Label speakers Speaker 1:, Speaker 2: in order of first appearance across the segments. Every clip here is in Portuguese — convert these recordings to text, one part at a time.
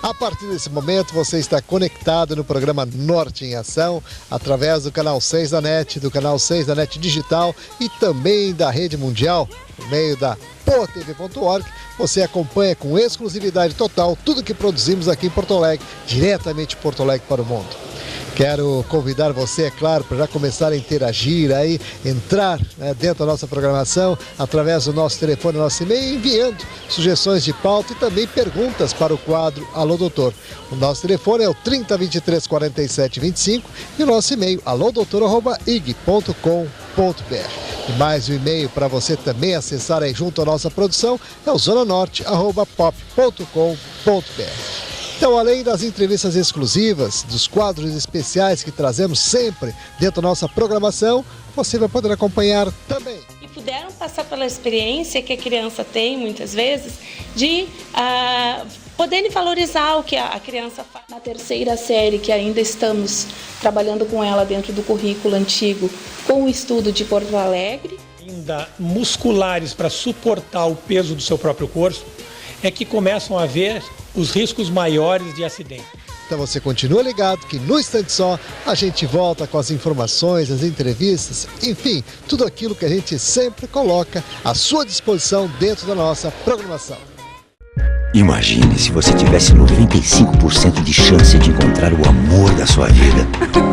Speaker 1: A partir desse momento você está conectado no programa Norte em Ação, através do canal 6 da NET, do canal 6 da NET Digital e também da Rede Mundial, por meio da PoaTV.org. Você acompanha com exclusividade total tudo que produzimos aqui em Porto Alegre, diretamente de Porto Alegre para o mundo. Quero convidar você, é claro, para já começar a interagir aí, entrar dentro da nossa programação através do nosso telefone, nosso e-mail, enviando sugestões de pauta e também perguntas para o quadro Alô Doutor. O nosso telefone é o 3023 47 25 e o nosso e-mail alodoutor@ig.com.br. E mais um e-mail para você também acessar aí junto à nossa produção é o zonanorte@pop.com.br. Então, além das entrevistas exclusivas, dos quadros especiais que trazemos sempre dentro da nossa programação, você vai poder acompanhar também.
Speaker 2: E puderam passar pela experiência que a criança tem, muitas vezes, de poderem valorizar o que a criança faz.
Speaker 3: Na terceira série, que ainda estamos trabalhando com ela dentro do currículo antigo, com o estudo de Porto Alegre.
Speaker 4: Ainda musculares para suportar o peso do seu próprio corpo, é que começam a haver os riscos maiores de acidente.
Speaker 1: Então você continua ligado que no instante só a gente volta com as informações, as entrevistas, enfim, tudo aquilo que a gente sempre coloca à sua disposição dentro da nossa programação.
Speaker 5: Imagine se você tivesse 95% de chance de encontrar o amor da sua vida.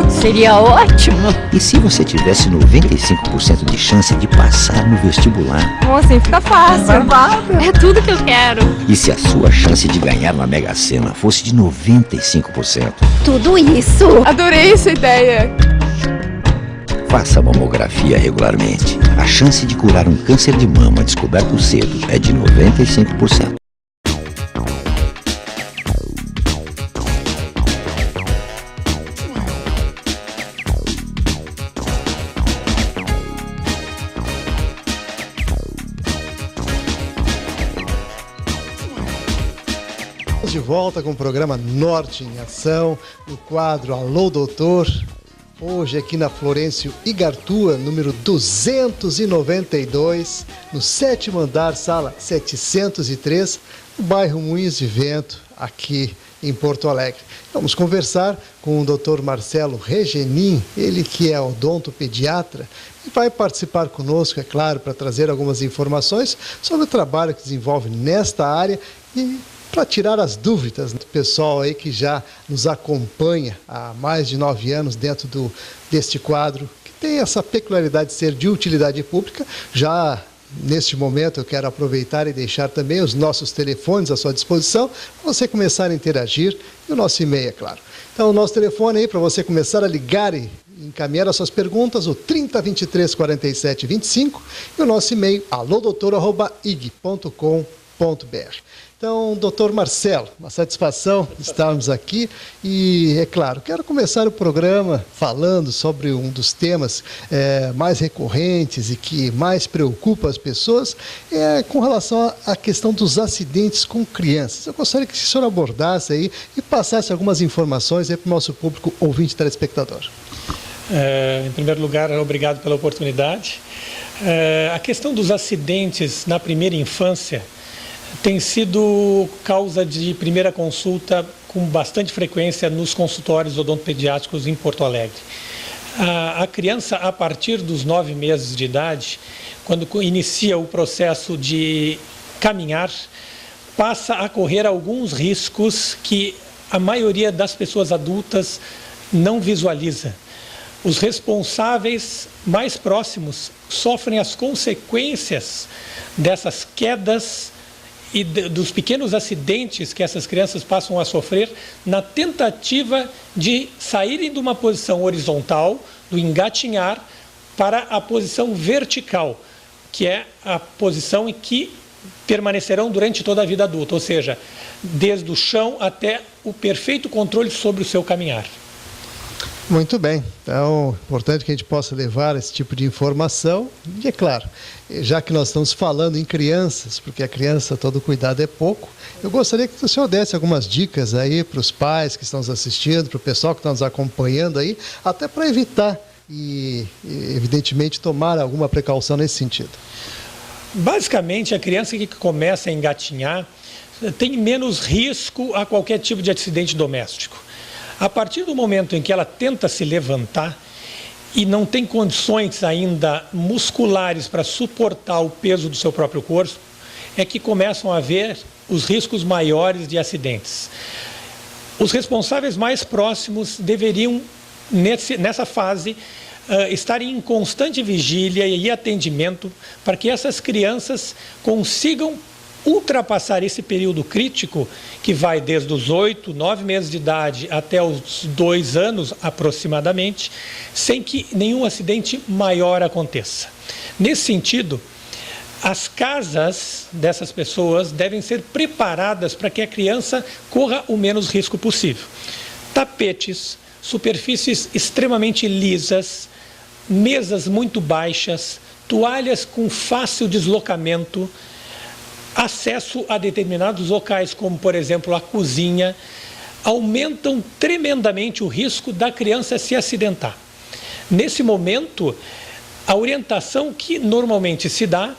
Speaker 6: Seria ótimo!
Speaker 5: E se você tivesse 95% de chance de passar no vestibular?
Speaker 6: Assim fica fácil. É tudo que eu quero.
Speaker 5: E se a sua chance de ganhar uma Mega Sena fosse de 95%?
Speaker 6: Tudo isso! Adorei essa ideia!
Speaker 5: Faça mamografia regularmente. A chance de curar um câncer de mama descoberto cedo é de 95%.
Speaker 1: De volta com o programa Norte em Ação, no quadro Alô Doutor. Hoje aqui na Florencio Igartua, número 292, no 7º andar, sala 703, no bairro Moinhos de Vento, aqui em Porto Alegre. Vamos conversar com o Dr. Marcelo Regenin, ele que é odontopediatra, e vai participar conosco, é claro, para trazer algumas informações sobre o trabalho que desenvolve nesta área e para tirar as dúvidas do pessoal aí que já nos acompanha há mais de 9 anos dentro deste quadro, que tem essa peculiaridade de ser de utilidade pública. Já neste momento eu quero aproveitar e deixar também os nossos telefones à sua disposição para você começar a interagir e o nosso e-mail, é claro. Então o nosso telefone aí para você começar a ligar e encaminhar as suas perguntas, o 3023 47 25 e o nosso e-mail alodoutor@ig.com.br. Então, doutor Marcelo, uma satisfação estarmos aqui e, é claro, quero começar o programa falando sobre um dos temas mais recorrentes e que mais preocupa as pessoas, com relação à questão dos acidentes com crianças. Eu gostaria que o senhor abordasse aí e passasse algumas informações aí para o nosso público ouvinte e telespectador.
Speaker 4: Em primeiro lugar, obrigado pela oportunidade. A questão dos acidentes na primeira infância tem sido causa de primeira consulta com bastante frequência nos consultórios odontopediátricos em Porto Alegre. A criança, a partir dos 9 meses de idade, quando inicia o processo de caminhar, passa a correr alguns riscos que a maioria das pessoas adultas não visualiza. Os responsáveis mais próximos sofrem as consequências dessas quedas e dos pequenos acidentes que essas crianças passam a sofrer na tentativa de saírem de uma posição horizontal, do engatinhar, para a posição vertical, que é a posição em que permanecerão durante toda a vida adulta, ou seja, desde o chão até o perfeito controle sobre o seu caminhar.
Speaker 1: Muito bem, então é importante que a gente possa levar esse tipo de informação e, é claro, já que nós estamos falando em crianças, porque a criança, todo cuidado é pouco, eu gostaria que o senhor desse algumas dicas aí para os pais que estão nos assistindo, para o pessoal que está nos acompanhando aí, até para evitar e, evidentemente, tomar alguma precaução nesse sentido.
Speaker 4: Basicamente, a criança que começa a engatinhar tem menos risco a qualquer tipo de acidente doméstico. A partir do momento em que ela tenta se levantar e não tem condições ainda musculares para suportar o peso do seu próprio corpo, é que começam a haver os riscos maiores de acidentes. Os responsáveis mais próximos deveriam, nessa fase, estarem em constante vigília e atendimento para que essas crianças consigam ultrapassar esse período crítico que vai desde os 8, 9 meses de idade até os 2 anos aproximadamente, sem que nenhum acidente maior aconteça. Nesse sentido, as casas dessas pessoas devem ser preparadas para que a criança corra o menos risco possível. Tapetes, superfícies extremamente lisas, mesas muito baixas, toalhas com fácil deslocamento, acesso a determinados locais, como por exemplo a cozinha, aumentam tremendamente o risco da criança se acidentar. Nesse momento, a orientação que normalmente se dá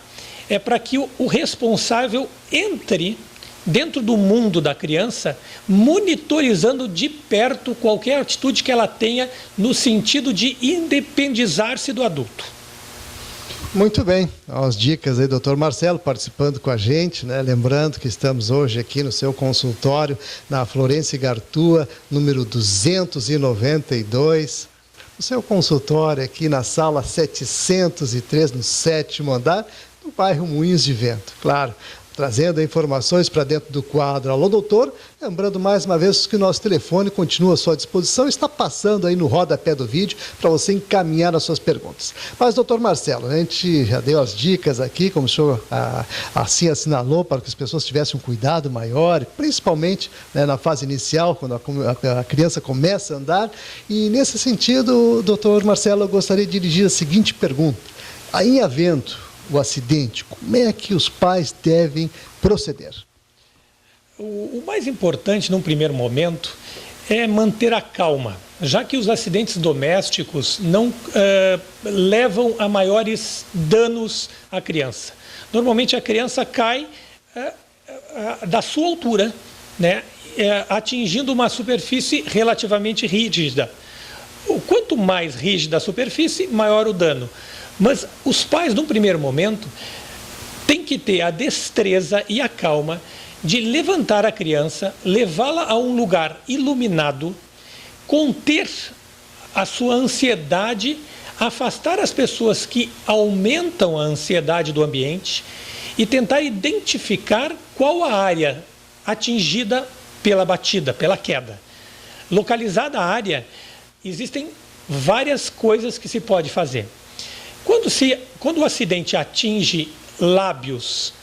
Speaker 4: é para que o responsável entre dentro do mundo da criança, monitorizando de perto qualquer atitude que ela tenha no sentido de independizar-se do adulto.
Speaker 1: Muito bem, as dicas aí, doutor Marcelo, participando com a gente, né? Lembrando que estamos hoje aqui no seu consultório, na Florêncio Gartua, número 292, o seu consultório aqui na sala 703, no 7º andar, no bairro Moinhos de Vento, claro, trazendo informações para dentro do quadro. Alô, doutor, lembrando mais uma vez que o nosso telefone continua à sua disposição, está passando aí no rodapé do vídeo para você encaminhar as suas perguntas. Mas, doutor Marcelo, a gente já deu as dicas aqui, como o senhor assim assinalou, para que as pessoas tivessem um cuidado maior, principalmente, né, na fase inicial, quando a criança começa a andar. E nesse sentido, doutor Marcelo, eu gostaria de dirigir a seguinte pergunta. Aí, havendo o acidente, como é que os pais devem proceder?
Speaker 4: O mais importante, num primeiro momento, é manter a calma, já que os acidentes domésticos não levam a maiores danos à criança. Normalmente a criança cai da sua altura, né, atingindo uma superfície relativamente rígida. Quanto mais rígida a superfície, maior o dano. Mas os pais, num primeiro momento, têm que ter a destreza e a calma de levantar a criança, levá-la a um lugar iluminado, conter a sua ansiedade, afastar as pessoas que aumentam a ansiedade do ambiente e tentar identificar qual a área atingida pela batida, pela queda. Localizada a área, existem várias coisas que se pode fazer. Quando o acidente atinge lábios,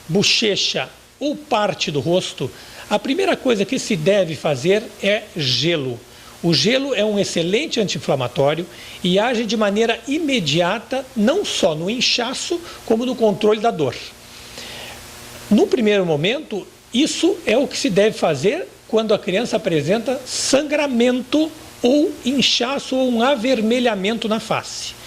Speaker 4: bochecha ou parte do rosto, a primeira coisa que se deve fazer é gelo. O gelo é um excelente anti-inflamatório e age de maneira imediata, não só no inchaço, como no controle da dor. No primeiro momento, isso é o que se deve fazer quando a criança apresenta sangramento ou inchaço ou um avermelhamento na face.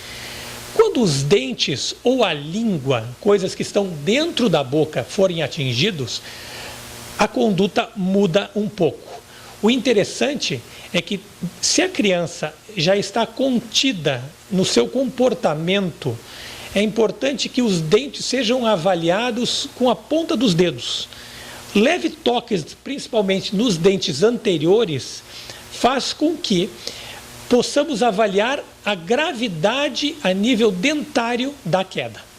Speaker 4: Quando os dentes ou a língua, coisas que estão dentro da boca, forem atingidos, a conduta muda um pouco. O interessante é que se a criança já está contida no seu comportamento, é importante que os dentes sejam avaliados com a ponta dos dedos. Leve toques, principalmente nos dentes anteriores, faz com que possamos avaliar a gravidade a nível dentário da queda.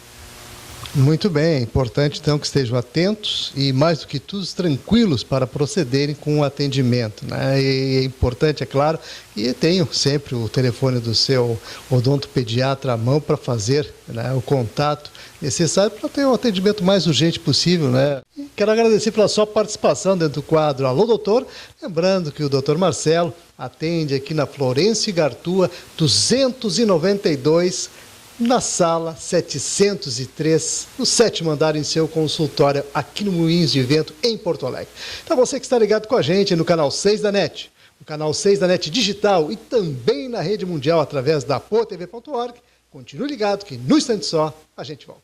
Speaker 1: Muito bem, é importante então que estejam atentos e, mais do que tudo, tranquilos para procederem com o atendimento, né? E é importante, é claro, que tenham sempre o telefone do seu odontopediatra à mão para fazer, né, o contato necessário para ter o atendimento mais urgente possível, né? E quero agradecer pela sua participação dentro do quadro Alô Doutor, lembrando que o Dr. Marcelo atende aqui na Florencio Gartua 292, na sala 703, no 7º andar, em seu consultório, aqui no Moinhos de Vento, em Porto Alegre. Então, você que está ligado com a gente no canal 6 da NET, no canal 6 da NET Digital e também na rede mundial através da poatv.org, continue ligado que no instante só a gente volta.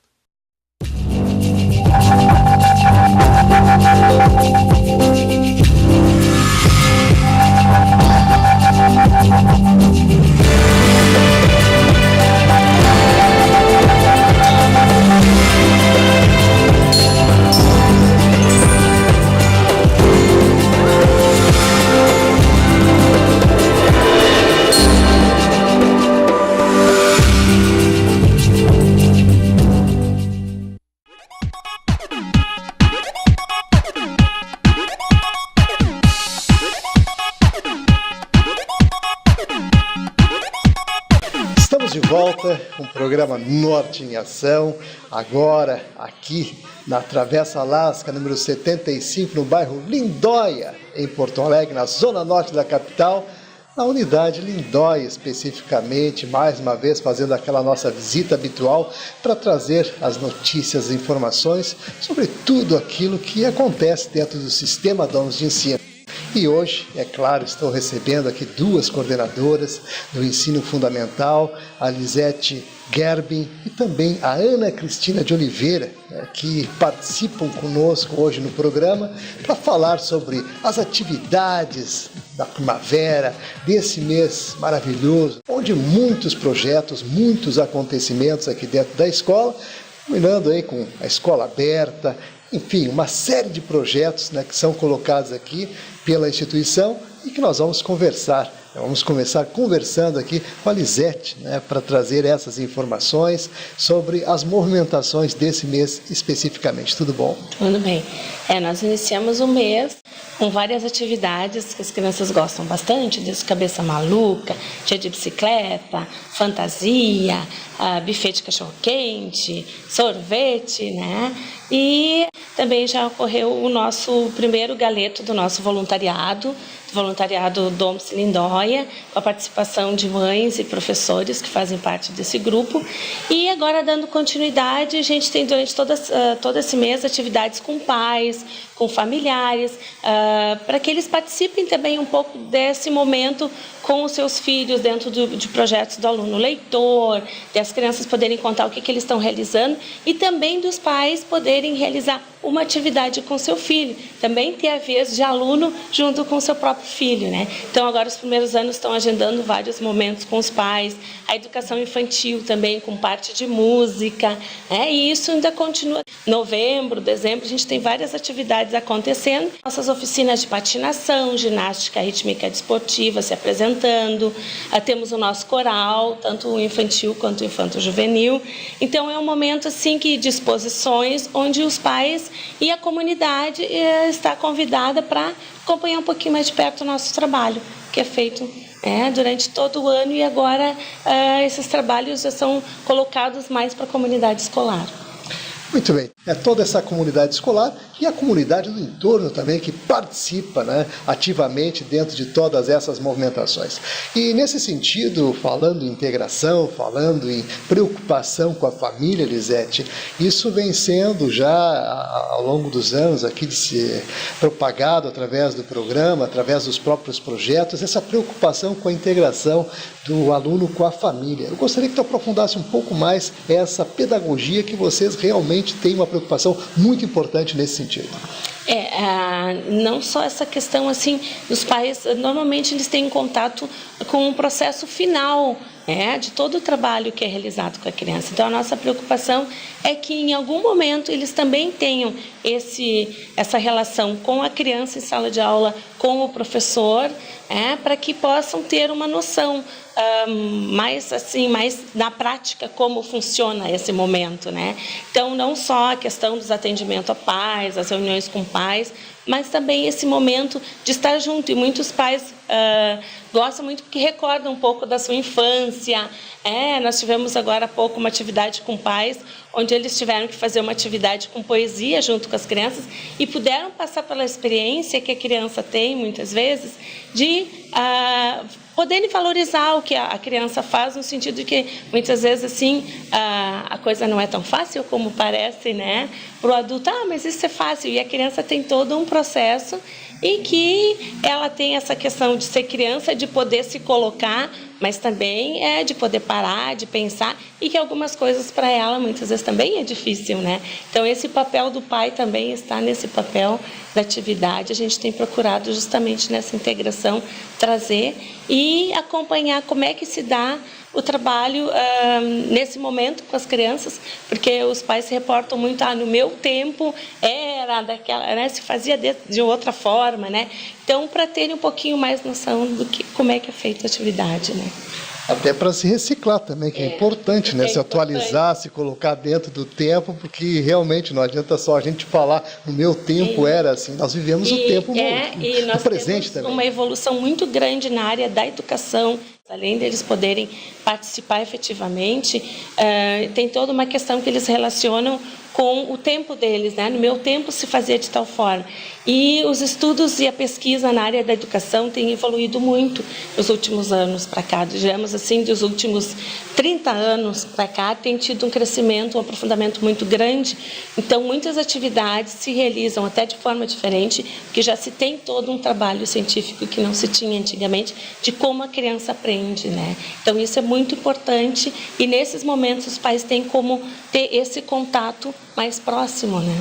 Speaker 1: Estamos de volta com o programa Norte em Ação, agora aqui na Travessa Lasca, número 75, no bairro Lindóia, em Porto Alegre, na zona norte da capital, na unidade Lindóia especificamente, mais uma vez fazendo aquela nossa visita habitual para trazer as notícias e informações sobre tudo aquilo que acontece dentro do Sistema Donos de Ensino. E hoje, é claro, estou recebendo aqui duas coordenadoras do ensino fundamental, a Lisete Gerbin e também a Ana Cristina de Oliveira, que participam conosco hoje no programa para falar sobre as atividades da primavera, desse mês maravilhoso, onde muitos projetos, muitos acontecimentos aqui dentro da escola, combinando aí com a escola aberta, enfim, uma série de projetos, né, que são colocados aqui pela instituição e que nós vamos conversar. Vamos começar conversando aqui com a Lisete, né, para trazer essas informações sobre as movimentações desse mês especificamente. Tudo bom?
Speaker 2: Tudo bem. Nós iniciamos o mês com várias atividades que as crianças gostam bastante, desde cabeça maluca, dia de bicicleta, fantasia, buffet de cachorro-quente, sorvete, né? E também já ocorreu o nosso primeiro galeto do nosso voluntariado Domus Lindóia, com a participação de mães e professores que fazem parte desse grupo. E agora, dando continuidade, a gente tem durante todo esse mês atividades com pais, com familiares, para que eles participem também um pouco desse momento com os seus filhos dentro de projetos do aluno leitor, das crianças poderem contar o que eles estão realizando e também dos pais poderem realizar uma atividade com seu filho, também ter a vez de aluno junto com o seu próprio filho, né? Então agora os primeiros anos estão agendando vários momentos com os pais, a educação infantil também com parte de música, né? E isso ainda continua. Novembro, dezembro, a gente tem várias atividades acontecendo, nossas oficinas de patinação, ginástica rítmica desportiva se apresentando, temos o nosso coral, tanto o infantil quanto o infanto-juvenil. Então é um momento assim que de exposições onde os pais e a comunidade está convidada para acompanhar um pouquinho mais de perto o nosso trabalho, que é feito durante todo o ano, e agora esses trabalhos já são colocados mais para a comunidade escolar.
Speaker 1: Muito bem, é toda essa comunidade escolar e a comunidade do entorno também que participa, né, ativamente dentro de todas essas movimentações. E nesse sentido, falando em integração, falando em preocupação com a família, Lisete, isso vem sendo já ao longo dos anos aqui de ser propagado através do programa, através dos próprios projetos, essa preocupação com a integração do aluno com a família. Eu gostaria que tu aprofundasse um pouco mais essa pedagogia que vocês realmente realmente tem uma preocupação muito importante nesse sentido.
Speaker 2: Não só essa questão assim, os pais normalmente eles têm contato com o processo final de todo o trabalho que é realizado com a criança. Então a nossa preocupação é que em algum momento eles também tenham essa relação com a criança em sala de aula, com o professor, para que possam ter uma noção mais na prática como funciona esse momento, né? Então não só a questão dos atendimentos a pais, as reuniões com pais, mas também esse momento de estar junto. E muitos pais gostam muito porque recordam um pouco da sua infância. Nós tivemos agora há pouco uma atividade com pais, onde eles tiveram que fazer uma atividade com poesia junto com as crianças e puderam passar pela experiência que a criança tem, muitas vezes, de poderem valorizar o que a criança faz, no sentido de que, muitas vezes, assim, a coisa não é tão fácil como parece, né? Para o adulto, mas isso é fácil. E a criança tem todo um processo e que ela tem essa questão de ser criança, de poder se colocar, mas também de poder parar, de pensar, e que algumas coisas para ela muitas vezes também é difícil, né? Então esse papel do pai também está nesse papel da atividade. A gente tem procurado justamente nessa integração trazer e acompanhar como é que se dá o trabalho nesse momento com as crianças, porque os pais se reportam muito, no meu tempo era daquela, né, se fazia de outra forma, né? Então, para terem um pouquinho mais noção do como é que é feita a atividade, né?
Speaker 1: Até para se reciclar também, que é importante, né? Se atualizar, se colocar dentro do tempo, porque realmente não adianta só a gente falar, no meu tempo era assim, nós vivemos o tempo no presente também.
Speaker 2: Uma evolução muito grande na área da educação. Além deles poderem participar efetivamente, tem toda uma questão que eles relacionam com o tempo deles, né? No meu tempo se fazia de tal forma. E os estudos e a pesquisa na área da educação têm evoluído muito nos últimos anos para cá. Digamos assim, dos últimos 30 anos para cá, tem tido um crescimento, um aprofundamento muito grande. Então, muitas atividades se realizam até de forma diferente, porque já se tem todo um trabalho científico que não se tinha antigamente, de como a criança aprende, né? Então, isso é muito importante e, nesses momentos, os pais têm como ter esse contato mais próximo, né?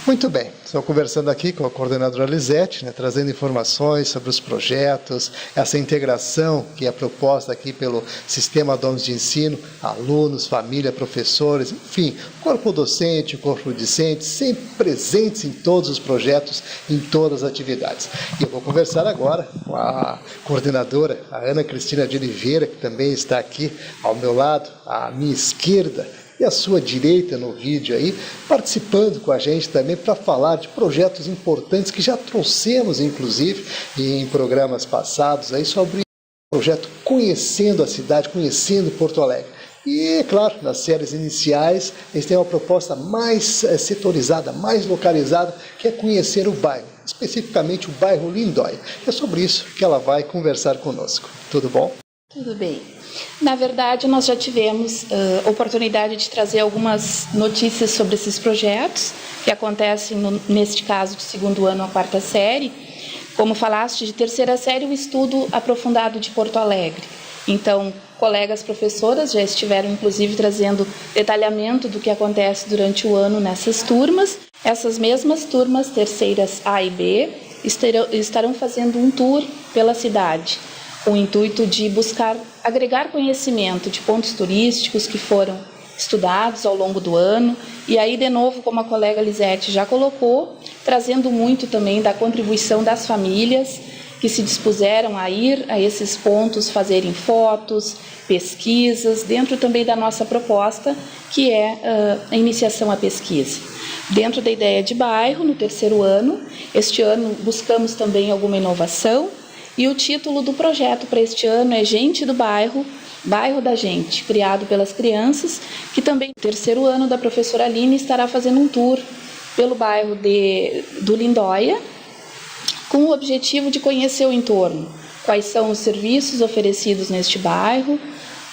Speaker 1: Muito bem, estou conversando aqui com a coordenadora Lisete, né, trazendo informações sobre os projetos, essa integração que é proposta aqui pelo Sistema Donos de Ensino, alunos, família, professores, enfim, corpo docente, corpo discente, sempre presentes em todos os projetos, em todas as atividades. E eu vou conversar agora com a coordenadora, a Ana Cristina de Oliveira, que também está aqui ao meu lado, à minha esquerda, e à sua direita no vídeo aí, participando com a gente também para falar de projetos importantes que já trouxemos, inclusive, em programas passados, aí sobre o projeto Conhecendo a Cidade, Conhecendo Porto Alegre. E, claro, nas séries iniciais, eles têm uma proposta mais setorizada, mais localizada, que é conhecer o bairro, especificamente o bairro Lindóia. É sobre isso que ela vai conversar conosco. Tudo bom?
Speaker 3: Tudo bem. Na verdade, nós já tivemos oportunidade de trazer algumas notícias sobre esses projetos que acontecem, neste caso, de segundo ano à quarta série. Como falaste, de terceira série, o estudo aprofundado de Porto Alegre. Então, colegas professoras já estiveram, inclusive, trazendo detalhamento do que acontece durante o ano nessas turmas. Essas mesmas turmas, terceiras A e B, estarão fazendo um tour pela cidade, com o intuito de buscar agregar conhecimento de pontos turísticos que foram estudados ao longo do ano. E aí, de novo, como a colega Lisete já colocou, trazendo muito também da contribuição das famílias que se dispuseram a ir a esses pontos, fazerem fotos, pesquisas, dentro também da nossa proposta, que é a iniciação à pesquisa. Dentro da ideia de bairro, no terceiro ano, este ano buscamos também alguma inovação, e o título do projeto para este ano é Gente do Bairro, Bairro da Gente, criado pelas crianças, que também no terceiro ano da professora Aline estará fazendo um tour pelo bairro do Lindóia, com o objetivo de conhecer o entorno, quais são os serviços oferecidos neste bairro,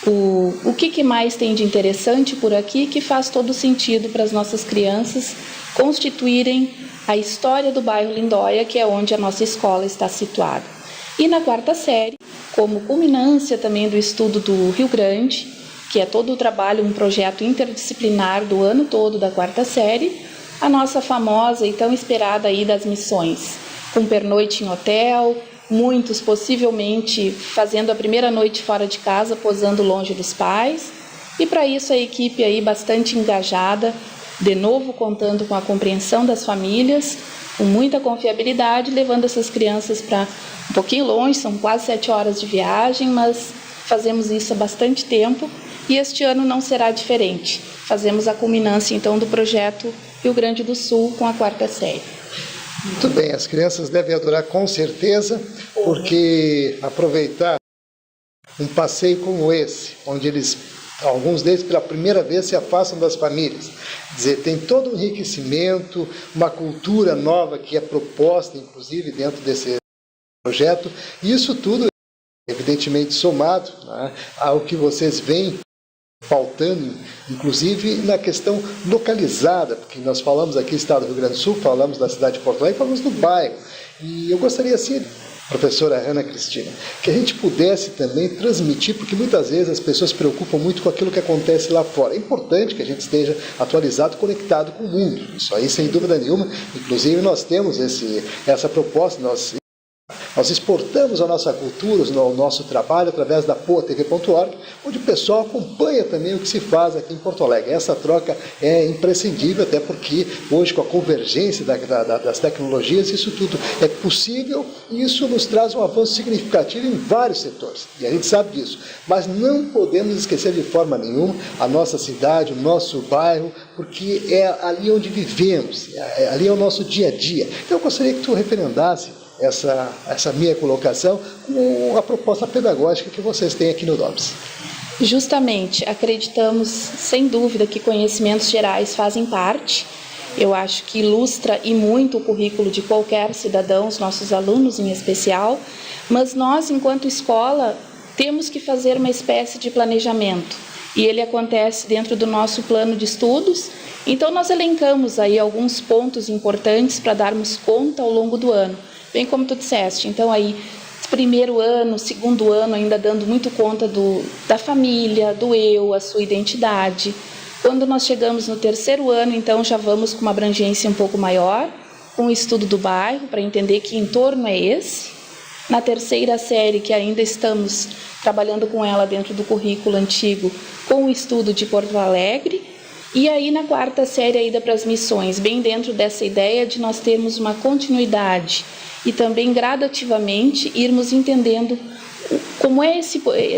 Speaker 3: o que mais tem de interessante por aqui, que faz todo sentido para as nossas crianças constituírem a história do bairro Lindóia, que é onde a nossa escola está situada. E na quarta série, como culminância também do estudo do Rio Grande, que é todo o trabalho, um projeto interdisciplinar do ano todo da quarta série, a nossa famosa e tão esperada ida às missões, com pernoite em hotel, muitos possivelmente fazendo a primeira noite fora de casa, posando longe dos pais, e para isso a equipe aí bastante engajada, de novo contando com a compreensão das famílias, com muita confiabilidade, levando essas crianças para um pouquinho longe, são quase 7 horas de viagem, mas fazemos isso há bastante tempo e este ano não será diferente. Fazemos a culminância então do projeto Rio Grande do Sul com a quarta série.
Speaker 1: Muito bem, as crianças devem adorar com certeza, porque aproveitar um passeio como esse, onde alguns deles pela primeira vez se afastam das famílias. Quer dizer, tem todo um enriquecimento, uma cultura nova que é proposta, inclusive, dentro desse projeto. E isso tudo, evidentemente, somado, né, ao que vocês veem faltando, inclusive na questão localizada, porque nós falamos aqui no estado do Rio Grande do Sul, falamos da cidade de Porto Alegre, falamos do bairro. E eu gostaria, assim, professora Ana Cristina, que a gente pudesse também transmitir, porque muitas vezes as pessoas se preocupam muito com aquilo que acontece lá fora. É importante que a gente esteja atualizado, conectado com o mundo. Isso aí, sem dúvida nenhuma. Inclusive, nós temos essa proposta, nós exportamos a nossa cultura, o nosso trabalho através da poatv.org, onde o pessoal acompanha também o que se faz aqui em Porto Alegre. Essa troca é imprescindível, até porque hoje, com a convergência das tecnologias, isso tudo é possível e isso nos traz um avanço significativo em vários setores. E a gente sabe disso. Mas não podemos esquecer de forma nenhuma a nossa cidade, o nosso bairro, porque é ali onde vivemos, ali é o nosso dia a dia. Então, eu gostaria que tu referendasse essa minha colocação com a proposta pedagógica que vocês têm aqui no DOPS.
Speaker 3: Justamente, acreditamos, sem dúvida, que conhecimentos gerais fazem parte. Eu acho que ilustra e muito o currículo de qualquer cidadão, os nossos alunos em especial, mas nós, enquanto escola, temos que fazer uma espécie de planejamento, e ele acontece dentro do nosso plano de estudos. Então, nós elencamos aí alguns pontos importantes para darmos conta ao longo do ano. Bem como tu disseste, então aí, primeiro ano, segundo ano, ainda dando muito conta da família, do eu, a sua identidade. Quando nós chegamos no terceiro ano, então já vamos com uma abrangência um pouco maior, com o estudo do bairro, para entender que entorno é esse. Na terceira série, que ainda estamos trabalhando com ela dentro do currículo antigo, com o estudo de Porto Alegre. E aí, na quarta série, a ida para as missões, bem dentro dessa ideia de nós termos uma continuidade e também gradativamente irmos entendendo como é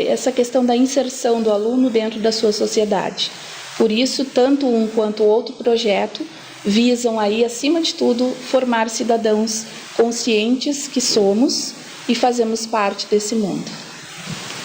Speaker 3: essa questão da inserção do aluno dentro da sua sociedade. Por isso, tanto um quanto o outro projeto visam aí, acima de tudo, formar cidadãos conscientes que somos e fazemos parte desse mundo.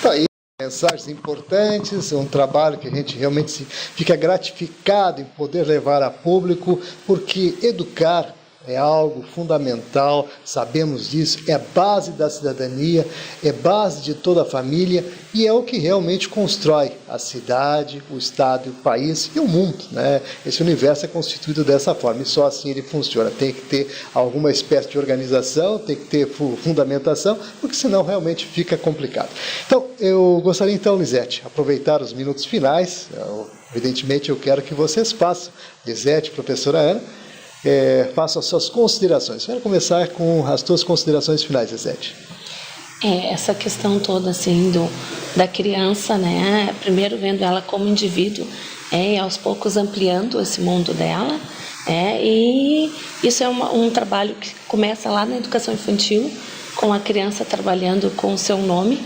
Speaker 1: Tá aí, mensagens importantes, um trabalho que a gente realmente fica gratificado em poder levar a público, porque educar é algo fundamental, sabemos disso, é base da cidadania, é base de toda a família e é o que realmente constrói a cidade, o estado, o país e o mundo, né? Esse universo é constituído dessa forma e só assim ele funciona. Tem que ter alguma espécie de organização, tem que ter fundamentação, porque senão realmente fica complicado. Então, eu gostaria então, Lisete, aproveitar os minutos finais, evidentemente eu quero que vocês façam, Lisete, professora Ana, façam as suas considerações. Quero começar com as tuas considerações finais, Lisete.
Speaker 2: Essa questão toda assim da criança, né? Primeiro vendo ela como indivíduo, e aos poucos ampliando esse mundo dela, e isso é um trabalho que começa lá na educação infantil, com a criança trabalhando com o seu nome,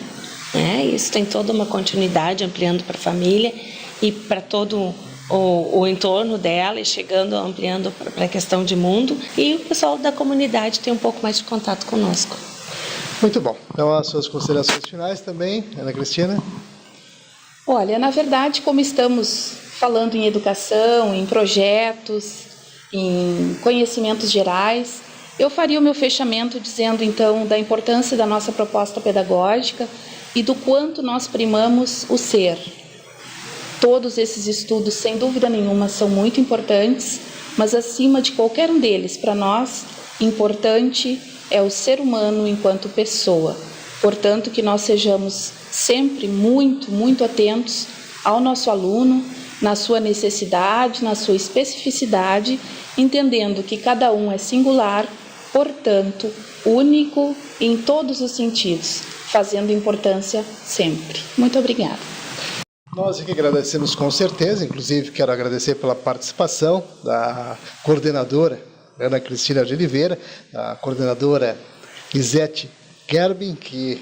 Speaker 2: né? Isso tem toda uma continuidade, ampliando para a família e para todo o entorno dela e chegando, ampliando para a questão de mundo, e o pessoal da comunidade tem um pouco mais de contato conosco.
Speaker 1: Muito bom. Então, as suas considerações finais também, Ana Cristina?
Speaker 3: Olha, na verdade, como estamos falando em educação, em projetos, em conhecimentos gerais, eu faria o meu fechamento dizendo, então, da importância da nossa proposta pedagógica e do quanto nós primamos o ser. Todos esses estudos, sem dúvida nenhuma, são muito importantes, mas acima de qualquer um deles, para nós, importante é o ser humano enquanto pessoa. Portanto, que nós sejamos sempre muito, muito atentos ao nosso aluno, na sua necessidade, na sua especificidade, entendendo que cada um é singular, portanto, único em todos os sentidos, fazendo importância sempre. Muito obrigada.
Speaker 1: Nós aqui agradecemos com certeza, inclusive quero agradecer pela participação da coordenadora Ana Cristina de Oliveira, a coordenadora Lisete Gerbin, que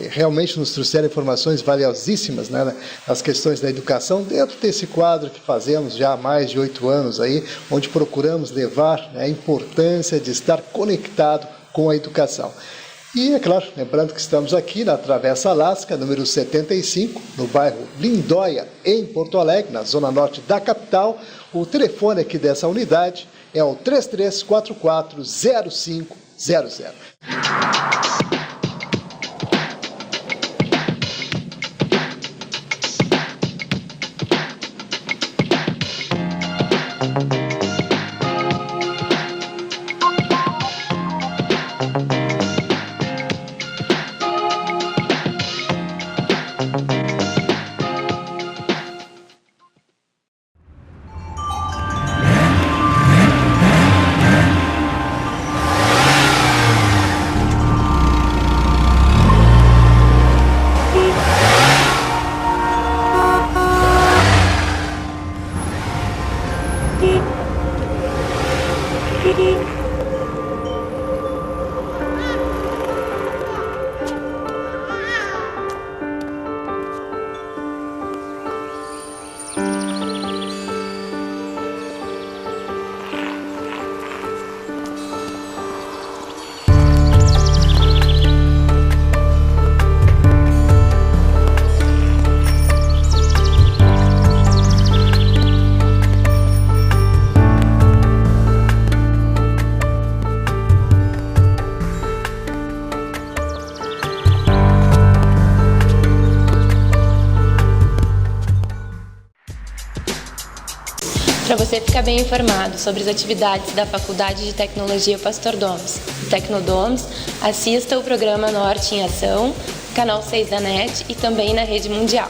Speaker 1: realmente nos trouxeram informações valiosíssimas, né, nas questões da educação, dentro desse quadro que fazemos já há mais de 8 anos, aí, onde procuramos levar, né, a importância de estar conectado com a educação. E, é claro, lembrando que estamos aqui na Travessa Alasca, número 75, no bairro Lindóia, em Porto Alegre, na zona norte da capital. O telefone aqui dessa unidade é o 3344-0500.
Speaker 7: Para você ficar bem informado sobre as atividades da Faculdade de Tecnologia Pastor Domes e Tecnodomes, assista o programa Norte em Ação, canal 6 da NET e também na Rede Mundial.